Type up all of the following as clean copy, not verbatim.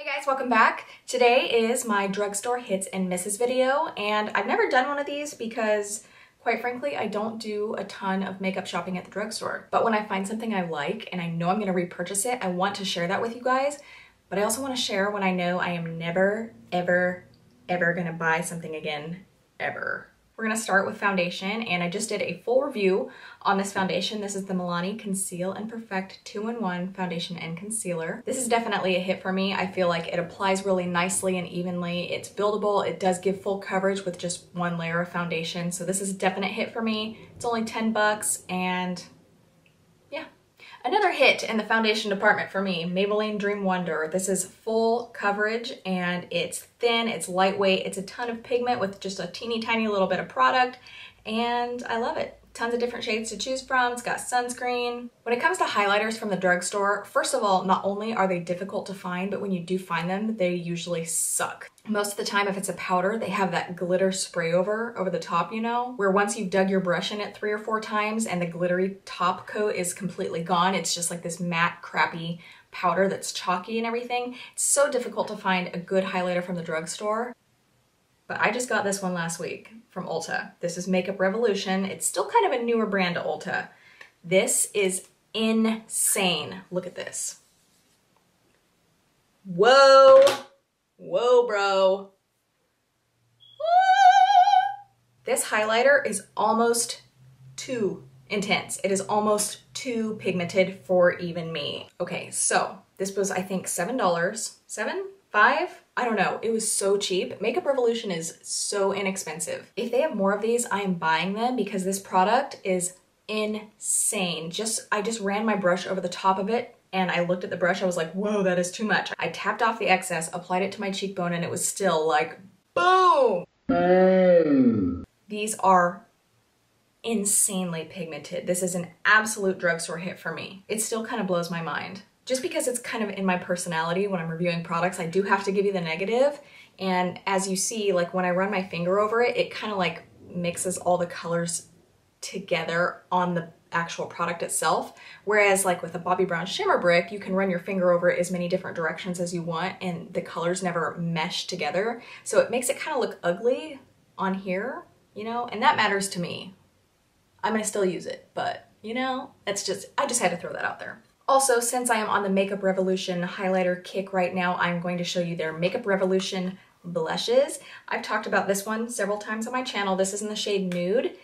Hey guys, welcome back. Today is my drugstore hits and misses video, and I've never done one of these because quite frankly, I don't do a ton of makeup shopping at the drugstore. But when I find something I like and I know I'm going to repurchase it, I want to share that with you guys. But I also want to share when I know I am never, ever going to buy something again, ever. We're going to start with foundation, and I just did a full review on this foundation. This is the Milani Conceal and Perfect 2-in-1 Foundation and Concealer. This is definitely a hit for me. I feel like it applies really nicely and evenly. It's buildable. It does give full coverage with just one layer of foundation. So this is a definite hit for me. It's only 10 bucks and yeah. Another hit in the foundation department for me, Maybelline Dream Wonder. This is full coverage and it's thin, it's lightweight, it's a ton of pigment with just a teeny tiny little bit of product, and I love it. Tons of different shades to choose from. It's got sunscreen. When it comes to highlighters from the drugstore, first of all, not only are they difficult to find, but when you do find them, they usually suck. Most of the time, if it's a powder, they have that glitter spray over the top, you know, where once you've dug your brush in it 3 or 4 times and the glittery top coat is completely gone, it's just like this matte, crappy powder that's chalky and everything. It's so difficult to find a good highlighter from the drugstore. But I just got this one last week from Ulta. This is Makeup Revolution. It's still kind of a newer brand to Ulta. This is insane. Look at this. Whoa. Whoa, bro. This highlighter is almost too intense. It is almost too pigmented for even me. Okay, so this was, I think, $7. $7? $5? I don't know. It was so cheap. Makeup Revolution is so inexpensive. If they have more of these, I am buying them because this product is insane. I just ran my brush over the top of it and I looked at the brush. I was like, whoa, that is too much. I tapped off the excess, applied it to my cheekbone, and it was still like, boom! These are insanely pigmented. This is an absolute drugstore hit for me. It still kind of blows my mind. Just because it's kind of in my personality when I'm reviewing products, I do have to give you the negative. And as you see, like when I run my finger over it, it kind of like mixes all the colors together on the actual product itself. Whereas like with a Bobbi Brown Shimmer Brick, you can run your finger over it as many different directions as you want and the colors never mesh together. So it makes it kind of look ugly on here, you know, and that matters to me. I'm gonna still use it, but you know, I just had to throw that out there. Also, since I am on the Makeup Revolution highlighter kick right now, I'm going to show you their Makeup Revolution blushes. I've talked about this one several times on my channel. This is in the shade Nude.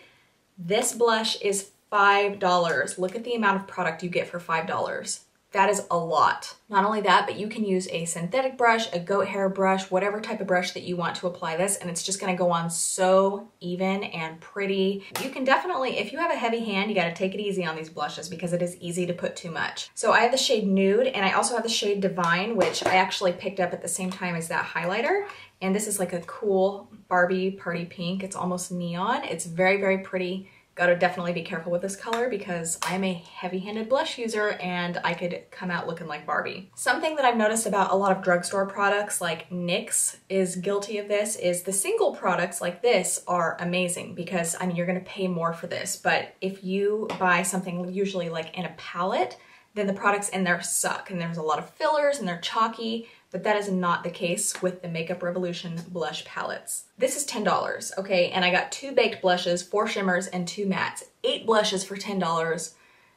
This blush is $5. Look at the amount of product you get for $5. That is a lot. Not only that, but you can use a synthetic brush, a goat hair brush, whatever type of brush that you want to apply this, and it's just gonna go on so even and pretty. You can definitely, if you have a heavy hand, you gotta take it easy on these blushes because it is easy to put too much. So I have the shade Nude, and I also have the shade Divine, which I actually picked up at the same time as that highlighter. And this is like a cool Barbie party pink. It's almost neon. It's very, very pretty. Gotta definitely be careful with this color because I'm a heavy-handed blush user and I could come out looking like Barbie. Something that I've noticed about a lot of drugstore products, like NYX is guilty of this, is the single products like this are amazing because, I mean, you're gonna pay more for this, but if you buy something usually like in a palette, then the products in there suck and there's a lot of fillers and they're chalky, but that is not the case with the Makeup Revolution blush palettes. This is $10, okay? And I got 2 baked blushes, 4 shimmers, and 2 mattes. 8 blushes for $10.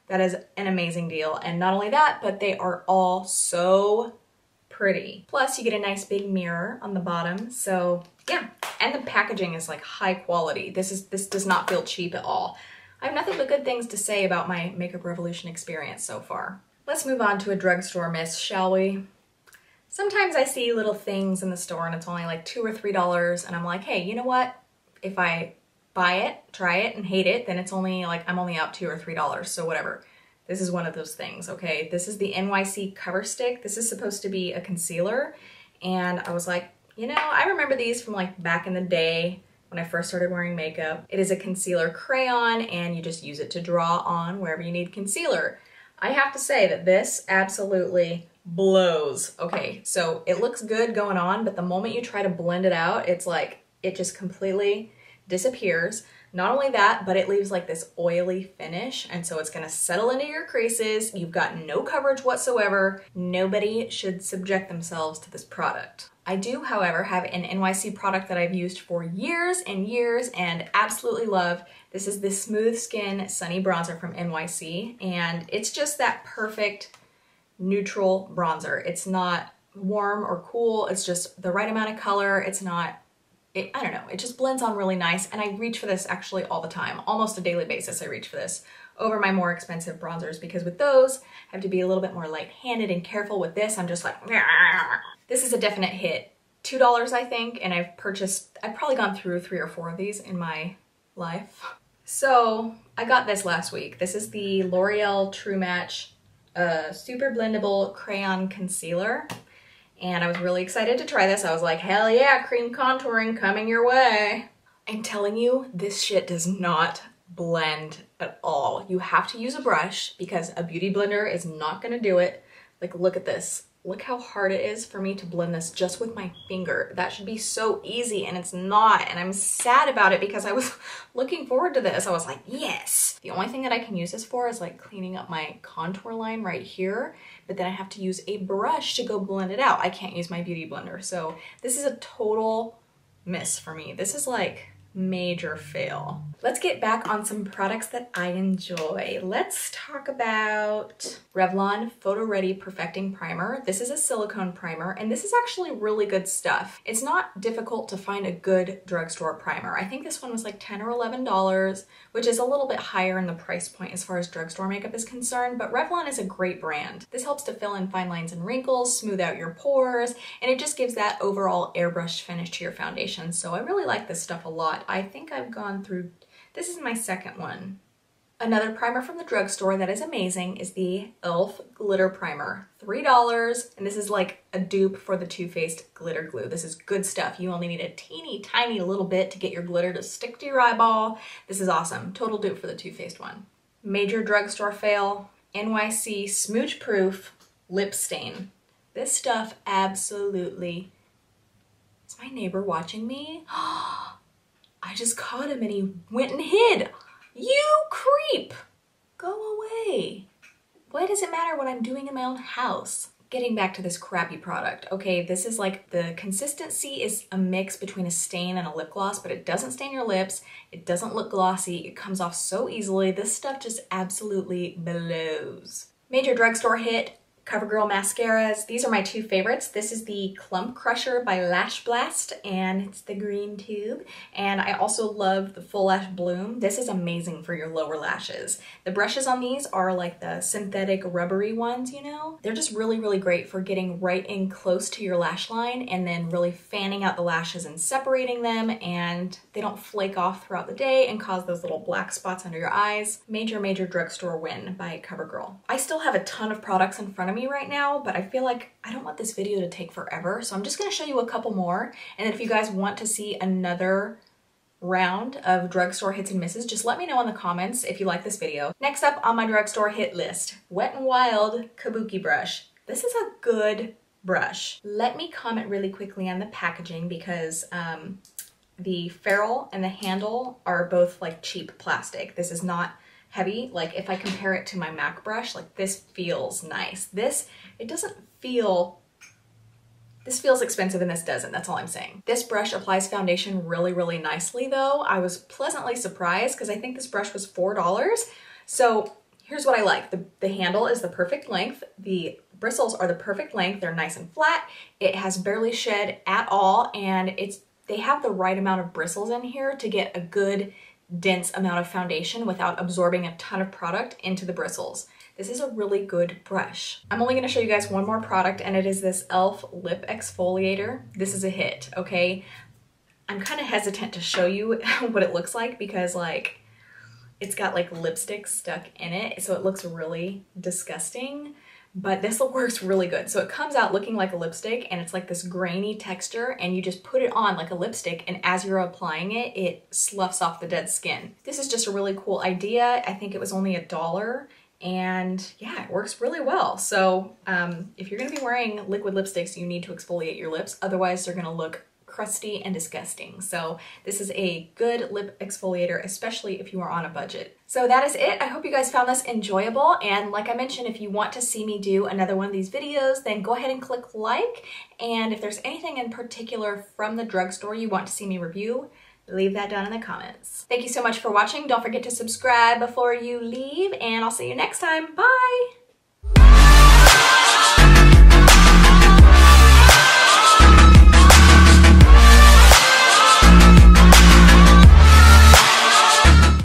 That is an amazing deal. And not only that, but they are all so pretty. Plus, you get a nice big mirror on the bottom, so yeah. And the packaging is like high quality. This does not feel cheap at all. I have nothing but good things to say about my Makeup Revolution experience so far. Let's move on to a drugstore miss, shall we? Sometimes I see little things in the store and it's only like $2 or $3 and I'm like, hey, you know what? If I buy it, try it, and hate it, then it's only like, I'm only out $2 or $3, so whatever. This is one of those things, okay? This is the NYC Cover Stick. This is supposed to be a concealer, and I was like, you know, I remember these from like back in the day when I first started wearing makeup. It is a concealer crayon and you just use it to draw on wherever you need concealer. I have to say that this absolutely blows. Okay, so it looks good going on, but the moment you try to blend it out, it's like, it just completely disappears. Not only that, but it leaves like this oily finish, and so it's gonna settle into your creases. You've got no coverage whatsoever. Nobody should subject themselves to this product. I do, however, have an NYC product that I've used for years and years and absolutely love. This is the Smooth Skin Sunny Bronzer from NYC, and it's just that perfect neutral bronzer. It's not warm or cool, it's just the right amount of color. It's not, I don't know, it just blends on really nice, and I reach for this actually all the time. Almost a daily basis I reach for this over my more expensive bronzers, because with those, I have to be a little bit more light-handed and careful. With this, I'm just like, this is a definite hit. $2, I think, and I've probably gone through 3 or 4 of these in my life. So I got this last week. This is the L'Oreal True Match Super Blendable Crayon Concealer. And I was really excited to try this. I was like, hell yeah, cream contouring coming your way. I'm telling you, this shit does not blend at all. You have to use a brush because a beauty blender is not gonna do it. Like, look at this. Look how hard it is for me to blend this just with my finger. That should be so easy, and it's not, and I'm sad about it because I was looking forward to this. I was like, yes! The only thing that I can use this for is like cleaning up my contour line right here, but then I have to use a brush to go blend it out. I can't use my beauty blender, so this is a total miss for me. This is like major fail. Let's get back on some products that I enjoy. Let's talk about Revlon Photoready Perfecting Primer. This is a silicone primer, and this is actually really good stuff. It's not difficult to find a good drugstore primer. I think this one was like $10 or $11, which is a little bit higher in the price point as far as drugstore makeup is concerned, but Revlon is a great brand. This helps to fill in fine lines and wrinkles, smooth out your pores, and it just gives that overall airbrushed finish to your foundation. So I really like this stuff a lot. I think I've gone through, this is my second one. Another primer from the drugstore that is amazing is the e.l.f. Glitter Primer. $3, and this is like a dupe for the Too Faced glitter glue. This is good stuff. You only need a teeny tiny little bit to get your glitter to stick to your eyeball. This is awesome. Total dupe for the Too Faced one. Major drugstore fail, NYC Smooch Proof Lip Stain. This stuff absolutely, is my neighbor watching me? I just caught him and he went and hid. You creep! Go away. Why does it matter what I'm doing in my own house? Getting back to this crappy product. Okay, this is like, the consistency is a mix between a stain and a lip gloss, but it doesn't stain your lips. It doesn't look glossy. It comes off so easily. This stuff just absolutely blows. Major drugstore hit, Covergirl mascaras. These are my two favorites. This is the Clump Crusher by Lash Blast, and it's the green tube. And I also love the Full Lash Bloom. This is amazing for your lower lashes. The brushes on these are like the synthetic rubbery ones, you know? They're just really, really great for getting right in close to your lash line and then really fanning out the lashes and separating them, and they don't flake off throughout the day and cause those little black spots under your eyes. Major, major drugstore win by Covergirl. I still have a ton of products in front of me right now, but I feel like I don't want this video to take forever, so I'm just going to show you a couple more, and then if you guys want to see another round of drugstore hits and misses, just let me know in the comments if you like this video. Next up on my drugstore hit list, Wet n Wild Kabuki brush. This is a good brush. Let me comment really quickly on the packaging because the ferrule and the handle are both like cheap plastic. This is not heavy. Like if I compare it to my MAC brush, like this feels nice. This feels expensive and this doesn't, that's all I'm saying. This brush applies foundation really, really nicely though. I was pleasantly surprised because I think this brush was $4. So here's what I like. The handle is the perfect length. The bristles are the perfect length. They're nice and flat. It has barely shed at all, and they have the right amount of bristles in here to get a good dense amount of foundation without absorbing a ton of product into the bristles. This is a really good brush. I'm only gonna show you guys one more product, and it is this e.l.f. Lip Exfoliator. This is a hit, okay? I'm kind of hesitant to show you what it looks like because like, it's got like lipstick stuck in it, so it looks really disgusting. But this works really good. So it comes out looking like a lipstick, and it's like this grainy texture, and you just put it on like a lipstick, and as you're applying it, it sloughs off the dead skin. This is just a really cool idea. I think it was only $1, and yeah, it works really well. So if you're gonna be wearing liquid lipsticks, you need to exfoliate your lips, otherwise they're gonna look crusty and disgusting. So this is a good lip exfoliator, especially if you are on a budget. So that is it. I hope you guys found this enjoyable. And like I mentioned, if you want to see me do another one of these videos, then go ahead and click like. And if there's anything in particular from the drugstore you want to see me review, leave that down in the comments. Thank you so much for watching. Don't forget to subscribe before you leave, and I'll see you next time. Bye!